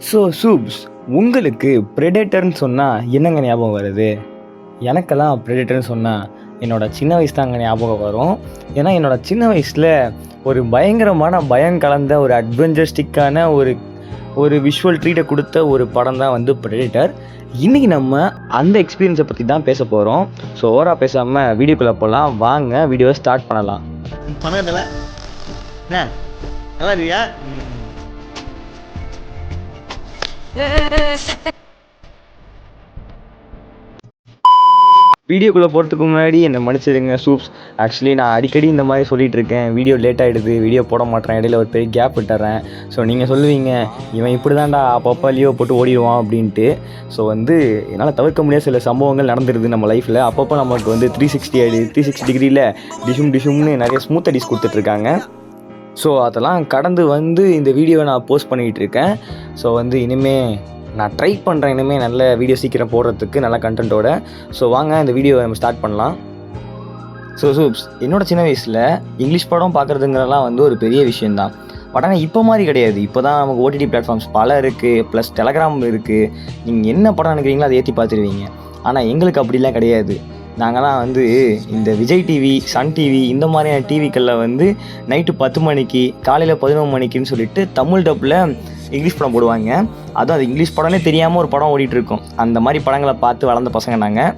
So soups, உங்களுக்கு ப்ரெடேட்டர்னு சொன்னால் என்னங்க ஞாபகம் வருது? எனக்கெல்லாம் ப்ரெடேட்டர்னு சொன்னால் என்னோடய சின்ன வயசு தாங்க ஞாபகம் வரும். ஏன்னா என்னோடய சின்ன வயசில் ஒரு பயங்கரமான பயம் கலந்த ஒரு அட்வென்ச்சரிஸ்டிக்கான ஒரு விஷுவல் ட்ரீட்டை கொடுத்த ஒரு படம் தான் வந்து ப்ரெடேட்டர். இன்றைக்கி நம்ம அந்த எக்ஸ்பீரியன்ஸை பற்றி தான் பேச போகிறோம். ஸோ ஓவராக பேசாமல் வீடியோக்குள்ளே போகலாம். வாங்க வீடியோவை ஸ்டார்ட் பண்ணலாம். பணம் இல்லை என்ன நல்லா இருக்கியா? வீடியோக்குள்ளே போகிறதுக்கு முன்னாடி என்னை மன்னிச்சிடுங்க சூப்ஸ். ஆக்சுவலி நான் அடிக்கடி இந்த மாதிரி சொல்லிகிட்டு இருக்கேன், வீடியோ லேட் ஆகிடுது, வீடியோ போட மாட்டேறேன், இடையில ஒரு பெரிய கேப் விட்டுறேன். ஸோ நீங்கள் சொல்லுவீங்க இவன் இப்படி தான்டா அப்பப்போ லீவ் போட்டு ஓடிடுவான் அப்படின்ட்டு. ஸோ வந்து என்னால் தவிர்க்க முடியாத சில சம்பவங்கள் நடந்துருது நம்ம லைஃப்பில். அப்பப்போ நமக்கு வந்து 360 டிகிரியில் டிஷும்னு நிறைய ஸ்மூத் அடிஸ் கொடுத்துட்ருக்காங்க. ஸோ அதெல்லாம் கடந்து வந்து இந்த வீடியோவை நான் போஸ்ட் பண்ணிகிட்டு இருக்கேன். ஸோ வந்து இனிமேல் நான் ட்ரை பண்ணுறேன், இனிமேல் நல்ல வீடியோ சீக்கிரம் போடுறதுக்கு, நல்ல கண்டென்ட்டோட. ஸோ வாங்க இந்த வீடியோவை நம்ம ஸ்டார்ட் பண்ணலாம். ஸோ சூப்ஸ், என்னோடய சின்ன வயசில் இங்கிலீஷ் படம் பார்க்குறதுங்கிறலாம் வந்து ஒரு பெரிய விஷயந்தான். பட் ஆனால் இப்போ மாதிரி கிடையாது. இப்போ தான் நமக்கு ஓடிடி பிளாட்ஃபார்ம்ஸ் பல இருக்குது, ப்ளஸ் டெலகிராம் இருக்குது. நீங்கள் என்ன படம் நினைக்கிறீங்களோ அதை ஏற்றி பார்த்துருவீங்க. ஆனால் எங்களுக்கு அப்படிலாம் கிடையாது. நாங்கள்லாம் வந்து இந்த விஜய் டிவி, சன் டிவி இந்த மாதிரியான டிவிக்களில் வந்து நைட்டு 10 மணிக்கு, காலையில் 11 மணிக்குன்னு சொல்லிட்டு தமிழ் டப்பில் இங்கிலீஷ் படம் போடுவாங்க. அதுவும் அது இங்கிலீஷ் படம்னே தெரியாமல் ஒரு படம் ஓடிட்டுருக்கோம். அந்த மாதிரி படங்களை பார்த்து வளர்ந்த பசங்க நாங்கள்.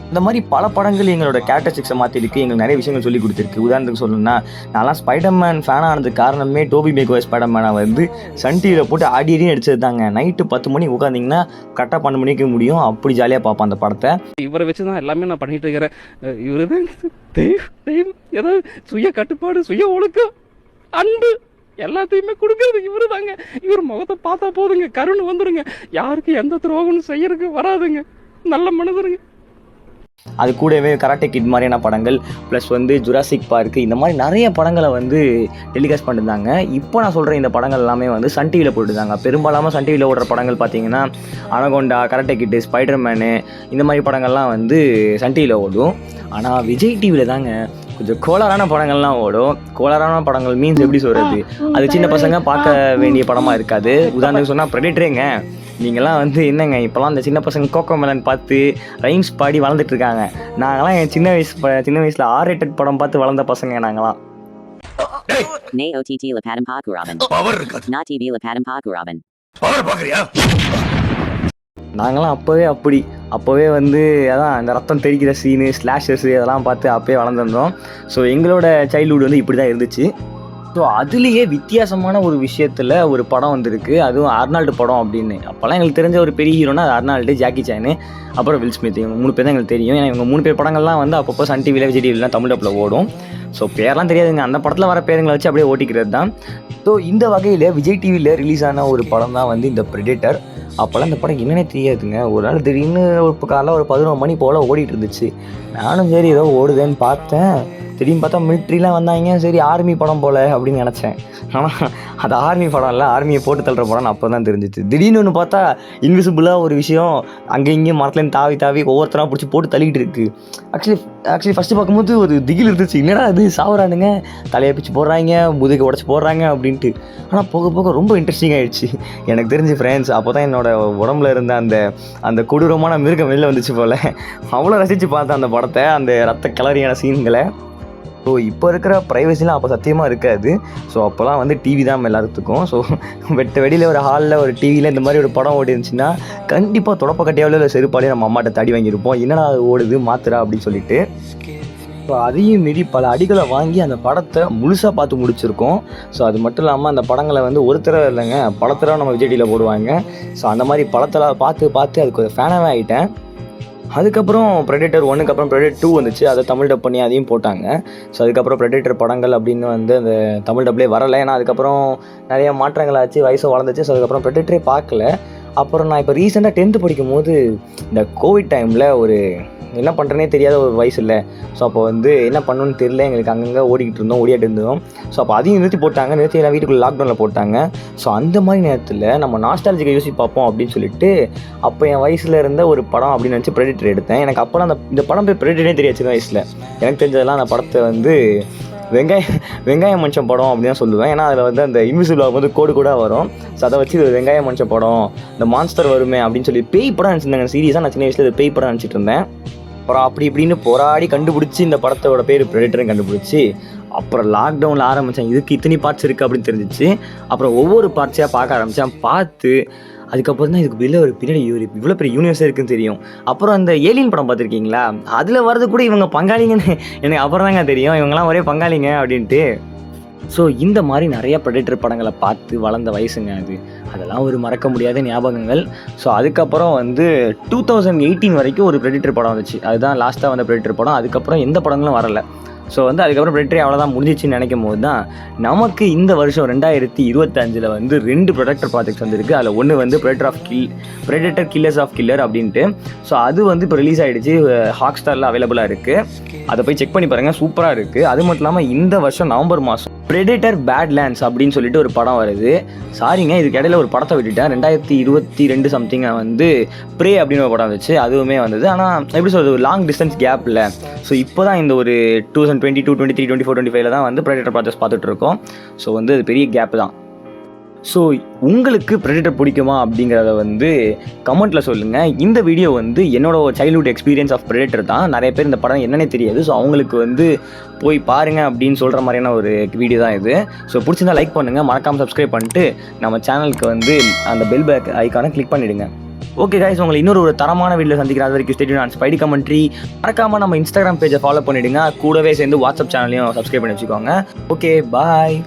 இந்த மாதிரி பல படங்கள் எங்களோட கேரக்டரிஸ்டிக்ஸை மாற்றிருக்கு, எங்களுக்கு நிறைய விஷயங்கள் சொல்லி கொடுத்துருக்கு. உதாரணத்துக்கு சொல்லணும்னா, நான்லாம் ஸ்பைடர்மேன் ஃபேனாக ஆனதுக்கு காரணமே டோபி மேகுயர் ஸ்பைடர்மேனை வந்து சன் டிவியில் போட்டு ஆடி அடிச்சது தாங்க. நைட்டு 10 மணி உட்காந்திங்கன்னா கரெக்டாக 12 மணிக்கு முடியும். அப்படி ஜாலியாக பார்ப்பேன் அந்த படத்தை. இவரை வச்சு தான் எல்லாமே நான் பண்ணிட்டு இருக்கிறேன். இவரு தான் ஏதாவது சுய கட்டுப்பாடு, சுய ஒழுக்கம், அன்பு எல்லாத்தையுமே கொடுக்கறது இவரு தாங்க. இவர் முகத்தை பார்த்தா போதுங்க, கருணை வந்துடுங்க. யாருக்கு எந்த துரோகம்னு செய்யறதுக்கு வராதுங்க. நல்ல மனிதருங்க. அது கூடவே கராட்டே கிட் மாதிரியான படங்கள், ப்ளஸ் வந்து ஜுராசிக் பார்க்கு, இந்த மாதிரி நிறைய படங்களை வந்து டெலிகாஸ்ட் பண்ணியிருந்தாங்க. இப்போ நான் சொல்கிற இந்த படங்கள் எல்லாமே வந்து சன் டிவியில் போட்டுருந்தாங்க. பெரும்பாலாமல் சன் டிவியில் ஓடுற படங்கள் பார்த்தீங்கன்னா அனகோண்டா, கராட்டே கிட்டு, ஸ்பைடர்மேனு இந்த மாதிரி படங்கள்லாம் வந்து சன் டிவியில் ஓடும். ஆனால் விஜய் டிவியில் தாங்க கொஞ்சம் கோளாறான படங்கள்லாம் ஓடும். கோளாறான படங்கள் மீன்ஸ் எப்படி சொல்கிறது, அது சின்ன பசங்க பார்க்க வேண்டிய படமாக இருக்காது. உதாரணத்துக்கு சொன்னால் ப்ரெடேட்டரேங்க. நீங்கள்லாம் வந்து என்னங்க இப்போலாம் அந்த சின்ன பசங்க கோகோமெலன் பார்த்து ரைம்ஸ் பாடி வளர்ந்துட்டு இருக்காங்க. நாங்களாம் என் சின்ன வயசில் R-rated படம் பார்த்து வளர்ந்த பசங்க நாங்களாம். நாங்களாம் அப்போவே வந்து அதான் இந்த ரத்தம் தெரிக்கிற சீனு, ஸ்லாஷர்ஸு அதெல்லாம் பார்த்து அப்போயே வளர்ந்துருந்தோம். ஸோ எங்களோட சைல்ட்ஹுட் வந்து இப்படி தான் இருந்துச்சு. ஸோ அதுலேயே வித்தியாசமான ஒரு விஷயத்தில் ஒரு படம் வந்திருக்கு, அதுவும் அர்னால்டு படம் அப்படின்னு. அப்போல்லாம் எங்களுக்கு தெரிஞ்ச ஒரு பெரிய ஹீரோனா அது அர்னால்டு, ஜாக்கி சானு, அப்புறம் வில் ஸ்மித். இவங்க 3 பேர் தான் எங்களுக்கு தெரியும். ஏன்னா இவங்க 3 பேர் படங்கள்லாம் வந்து அப்பப்போ சன் டிவியில், விஜய் டிவிலாம் தமிழ் டப்பில் ஓடும். ஸோ பேர்லாம் தெரியாதுங்க, அந்த படத்தில் வர பேருங்களை வச்சு அப்படியே ஓட்டிக்கிறது தான். ஸோ இந்த வகையில் விஜய் டிவியில் ரிலீஸ் ஆன ஒரு படம் தான் வந்து இந்த ப்ரெடேட்டர். அப்போல்லாம் இந்த படம் என்னன்னே தெரியாதுங்க. ஒரு நாள் திடீர்னு ஒரு காலைல ஒரு 11 மணி போல் ஓடிட்டு இருந்துச்சு. நானும் சரி ஏதோ ஓடுதேன்னு பார்த்தேன். திடீர்னு பார்த்தா மிலிட்ரிலாம் வந்தாங்க. சரி ஆர்மி படம் போல் அப்படின்னு நினச்சேன். ஆனால் அது ஆர்மி படம் இல்லை, ஆர்மியை போட்டு தள்ளுற படம்னு அப்போ தான் தெரிஞ்சிச்சு. திடீர்னு ஒன்று பார்த்தா இன்விசிபிளாக ஒரு விஷயம் அங்கே இங்கேயும் மரத்துலேருந்து தாவி ஒவ்வொருத்தராக பிடிச்சி போட்டு தள்ளிக்கிட்டு இருக்குது. ஆக்சுவலி ஃபஸ்ட்டு பார்க்கும்போது ஒரு திகில் இருந்துச்சு. என்னடா அது சாவுறானுங்க, தலையை பிச்சு போடுறாங்க, முதுகை உடச்சி போடுறாங்க அப்படின்ட்டு. ஆனால் போக போக ரொம்ப இன்ட்ரெஸ்டிங் ஆகிடுச்சு. எனக்கு தெரிஞ்சு ஃப்ரெண்ட்ஸ் அப்போ தான் என்னோடய உடம்புல இருந்த அந்த கொடூரமான மிருகம் வெளில வந்துச்சு போல். அவ்வளோ ரசித்து பார்த்தேன் அந்த படத்தை, அந்த ரத்த கலரியான சீன்களை. ஸோ இப்போ இருக்கிற ப்ரைவசிலாம் அப்போ சத்தியமாக இருக்காது. ஸோ அப்போலாம் வந்து டிவி தான் எல்லாத்துக்கும். ஸோ வெளியில் ஒரு ஹாலில் ஒரு டிவியில் இந்த மாதிரி ஒரு படம் ஓடி இருந்துச்சுன்னா கண்டிப்பாக தொடப்பக்கட்டையாவில் இல்லை செருப்பாலேயே நம்ம அம்மாட்ட தடி வாங்கியிருப்போம். என்னடா அது ஓடுது மாத்துறா அப்படின்னு சொல்லிட்டு. ஸோ அதையும் மீறி பல அடிகளை வாங்கி அந்த படத்தை முழுசாக பார்த்து முடிச்சிருக்கோம். ஸோ அது மட்டும் இல்லாமல் அந்த படங்களை வந்து ஒரு தடவை இல்லைங்க, பல தடவை நம்ம விஜய் டிவியில் போடுவாங்க. ஸோ அந்த மாதிரி படத்தில் பார்த்து அதுக்கு ஒரு ஃபேனாகவே ஆகிட்டேன். அதுக்கப்புறம் ப்ரெடேட்டர் 1க்கு அப்புறம் ப்ரெடேட்டர் 2 வந்துச்சு. அதை தமிழ் டப் பண்ணி அதையும் போட்டாங்க. ஸோ அதுக்கப்புறம் ப்ரெடேட்டர் படங்கள் அப்படின்னு வந்து அந்த தமிழ் டப்லேயே வரலை. ஏன்னா அதுக்கப்புறம் நிறைய மாற்றங்கள் ஆச்சு, வயசும் வளர்ந்துச்சு. ஸோ அதுக்கப்புறம் ப்ரெடேட்டரே பார்க்கல. அப்புறம் நான் இப்போ ரீசெண்டாக 10th படிக்கும் போது இந்த கோவிட் டைமில் ஒரு என்ன பண்ணுறேனே தெரியாத ஒரு வயசு இல்லை. ஸோ அப்போ வந்து என்ன பண்ணணும்னு தெரியல, எங்களுக்கு அங்கங்கே ஓடிக்கிட்டு இருந்தோம். ஸோ அப்போ அதையும் நிறுத்தி எல்லாம் வீட்டுக்குள்ளே லாக்டவுனில் போட்டாங்க. ஸோ அந்த மாதிரி நேரத்தில் நம்ம நாஸ்டாலஜிக்கை யோசிச்சு பார்ப்போம் அப்படின்னு சொல்லிட்டு அப்போ என் வயசில் இருந்த ஒரு படம் அப்படின்னு நினச்சி ப்ரெடேட்டர் எடுத்தேன். எனக்கு அப்போலாம் இந்த படம் போய் ப்ரெடேட்டரே தெரியாது சின்ன வயசில். எனக்கு தெரிஞ்சதெல்லாம் அந்த படத்தை வந்து வெங்காய மனுஷன் படம் அப்படின்னு தான் சொல்லுவேன். ஏன்னா அதில் வந்து அந்த இன்விசிபிள் வந்து கோடு கூட வரும். ஸோ அதை வச்சு இது வெங்காய மனுஷன் படம், இந்த மான்ஸ்டர் வருமே அப்படின்னு சொல்லி பேய் படம் நினச்சிருந்தாங்க. சீரியஸாக நான் சின்ன வயசில் இது பேய் படம் நினச்சிட்டு இருந்தேன். அப்புறம் அப்படி இப்படின்னு போராடி கண்டுபிடிச்சி இந்த படத்தோட பேர் ப்ரெடிட்டர்னு கண்டுபிடிச்சி அப்புறம் லாக்டவுனில் ஆரம்பித்தேன். இதுக்கு இத்தனை பார்ட்ஸ் இருக்குது அப்படின்னு தெரிஞ்சிச்சு. அப்புறம் ஒவ்வொரு பார்ட்ஸாக பார்க்க ஆரம்பித்தேன். பார்த்து அதுக்கப்புறம் தான் இதுக்கு வெளில ஒரு பின்னாடி இவ்வளோ பெரிய யூனிவர்ஸாக இருக்குன்னு தெரியும். அப்புறம் அந்த ஏலியன் படம் பார்த்துருக்கீங்களா, அதில் வரது கூட இவங்க பங்காளிங்கன்னு எனக்கு அப்புறம் தாங்க தெரியும், இவங்கெல்லாம் ஒரே பங்காளிங்க அப்படின்ட்டு. ஸோ இந்த மாதிரி நிறைய ப்ரெடிட்டர் படங்களை பார்த்து வளர்ந்த வயசுங்க அது. அதெல்லாம் ஒரு மறக்க முடியாத ஞாபகங்கள். ஸோ அதுக்கப்புறம் வந்து 2018 வரைக்கும் ஒரு ப்ரெடிட்டர் படம் வந்துச்சு. அதுதான் லாஸ்ட்டாக வந்த ப்ரெடிட்டர் படம். அதுக்கப்புறம் எந்த படங்களும் வரலை. ஸோ வந்து அதுக்கப்புறம் ப்ரெடிட்டரி அவ்வளோதான் முடிஞ்சிச்சுன்னு நினைக்கும் போது தான் நமக்கு இந்த வருஷம் 2025 வந்து 2 ப்ரொடக்டர் ப்ராஜெக்ட்ஸ் வந்துருக்கு. அதில் ஒன்று வந்து ப்ரெடிட்டர் கில்லர்ஸ் ஆஃப் கில்லர் அப்படின்ட்டு. ஸோ அது வந்து இப்போ ரிலீஸ் ஆகிடுச்சு, ஹாட்ஸ்டாரில் அவைலபிளாக இருக்குது. அதை போய் செக் பண்ணி பாருங்கள், சூப்பராக இருக்குது. அது மட்டும் இல்லாமல் இந்த வருஷம் நவம்பர் மாதம் ப்ரெடிட்டர் பேட்லேண்ட்ஸ் அப்படின்னு சொல்லிட்டு ஒரு படம் வருது. சாரிங்க, இதுக்கு இடையில ஒரு படத்தை விட்டுட்டேன். 2022 சம்திங் வந்து ப்ரே அப்படின்னு ஒரு படம் வந்துச்சு, அதுவுமே வந்தது. ஆனால் எப்படி சொல்கிறது, ஒரு லாங் டிஸ்டன்ஸ் கேப் இல்லை. ஸோ இப்போ தான் இந்த ஒரு 2022, 23, 24, 25 தான் வந்து ப்ரெடிட்டர் ப்ராஜெக்ட்ஸ் பார்த்துட்ருக்கோம். ஸோ வந்து அது பெரிய கேப் தான். ஸோ உங்களுக்கு ப்ரெடிட்டர் பிடிக்குமா அப்படிங்கிறத வந்து கமெண்ட்டில் சொல்லுங்கள். இந்த வீடியோ வந்து என்னோட சைல்ட்ஹுட் எக்ஸ்பீரியன்ஸ் ஆஃப் ப்ரெடிட்டர் தான். நிறைய பேர் இந்த படம் என்னன்னே தெரியாது. ஸோ அவங்களுக்கு வந்து போய் பாருங்கள் அப்படின்னு சொல்கிற மாதிரியான ஒரு வீடியோ தான் இது. ஸோ பிடிச்சிருந்தா லைக் பண்ணுங்கள், மறக்காமல் சப்ஸ்கிரைப் பண்ணிட்டு நம்ம சேனலுக்கு வந்து அந்த பெல் பேக் ஐக்கானை கிளிக் பண்ணிவிடுங்க. ஓகே கைஸ், உங்களை இன்னொரு தரமான வீடியோ சந்திக்கிற அது வரைக்கும் stay tuned on Spidey commentary. மறக்காமல் நம்ம இன்ஸ்டாகிராம் பேஜை ஃபாலோ பண்ணிவிடுங்க. கூடவே சேர்ந்து வாட்ஸ்அப் சேனலையும் சப்ஸ்கிரைப் பண்ணி வச்சுக்கோங்க. ஓகே, பாய்.